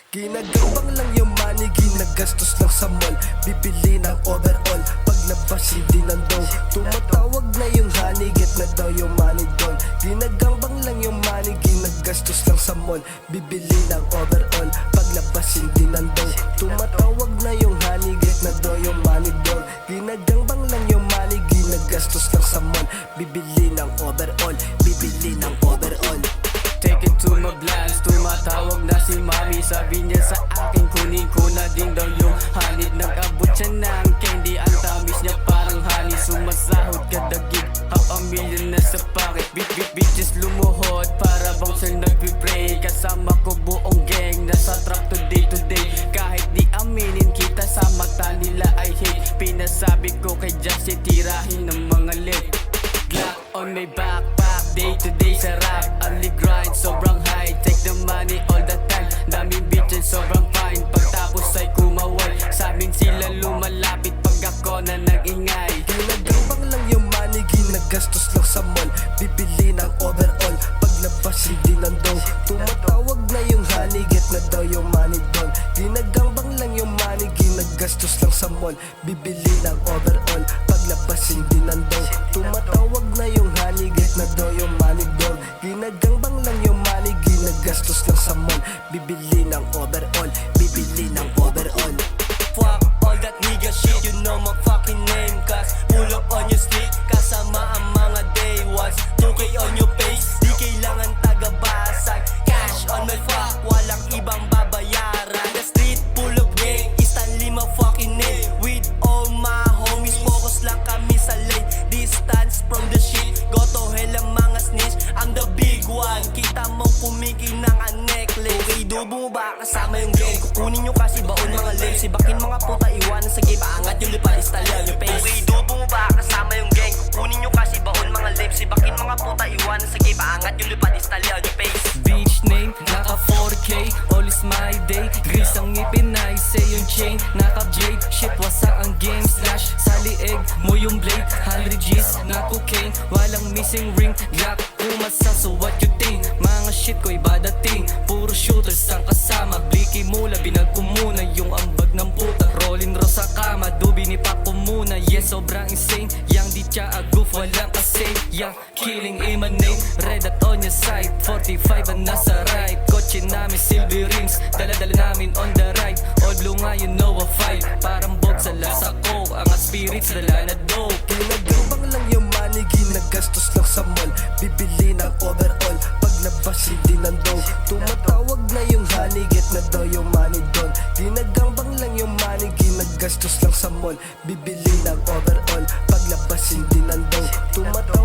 Ginagambang lang yung money, ginagastos lang sa mall. Bibili ng overall, paglabas hindi nandaw. Tumatawag na yung honey, get na daw yung money doon. Ginagambang lang yung money, ginagastos lang sa mall. Bibili ng overall, paglabas hindi nandaw. Tumatawag na yung honey, get na daw yung money doon. Ginagambang lang yung money, ginagastos lang sa mall. Bibili ng overall, bibili ng overall. Take it to my blast, tumatawag na si mami. Sabi niya sa akin, kunin ko na din daw yung honey. Nag-abot siya ng candy, ang tamis niya parang honey. Sumasahod kada gig, half a million na sa pocket. Bitches lumuhod, para bang sir nagpipray. Kasama ko buong gang, nasa trap today. Kahit di aminin kita, sa mata nila ay hate. Pinasabi ko kay Justin, tirahin ng mga leg. Glock on my backpack, day to day sa rap. Only grind, sobrang high, take the money all the time. Daming bitches, sobrang fine, pagtapos ay kumaway. Sa amin sila lumalapit pag ako na nag-ingay. Ginagambang lang yung money, ginagastos lang sa mall. Bibili ng overall, paglabas hindi nandaw. Tumatawag na yung honey, get na daw yung money doon. Ginagambang lang yung money, ginagastos lang sa mall. Bibili ng overall, paglabas hindi nandaw. Tumatawag na yung honey, get na daw yung money doon. Ginagambang lang yung money, ginagastos lang sa mall. Bibili ng overall, bibili ng overall. Fuck all that nigga shit, you know my fucking name. Cause pull up on your street, kasama ang mga day ones. 2K on your face, di kailangan taga-basag. Cash on my fuck, walang ibang babayaran. The street full of gang, Stanley my fucking name. With all my homies, focus lang kami sa lane. Distance from the shit, go to hell ang mga snitch. I'm the big one, kita mo kumigil ng a necklace. Okay, dubo mo ba kasama yung gang? Kukunin nyo kasi baon mga lame. Sibakin mga puta, iwanan sa game. Angat yung lipa, istalyan yung face. Okay, dubo mo ba kasama yung gang? Kukunin nyo kasi baon mga lame. Sibakin mga puta, iwanan sa game. Angat yung lipa, istalyan yung face. Beach name, naka 4K, all is my day. Gris ang ngipin na say yung chain, naka blade. Shit, wasak ang game, slash sa lieg mo yung blade. 100 G's na cocaine, walang missing ring. Glock, umasa, so what you think? Mga shit ko iba dating, puro shooters ang kasama. Blicky mula, binag ko muna yung ambag ng puta. Rolling ro sa kama, dubi ni Paco muna. Yes, sobrang insane, yang di siya agoof, walang kasi. Yang killing emanate, red at on your side. 45 ang nasa right, kotse namin silver rims. Dala-dala namin on the ride, all blue nga you know a fight. Parang bog sa lasa ko, ang spirits dala na dope. Ginagambang lang yung money, ginagastos lang sa mall. Bibili ng overall, paglabas hindi nandaw. Tumatawag na yung honey, get na daw yung money doon. Ginagambang lang yung money, ginagastos lang sa mall. Bibili ng overall, paglabas hindi nandaw. Tumatawag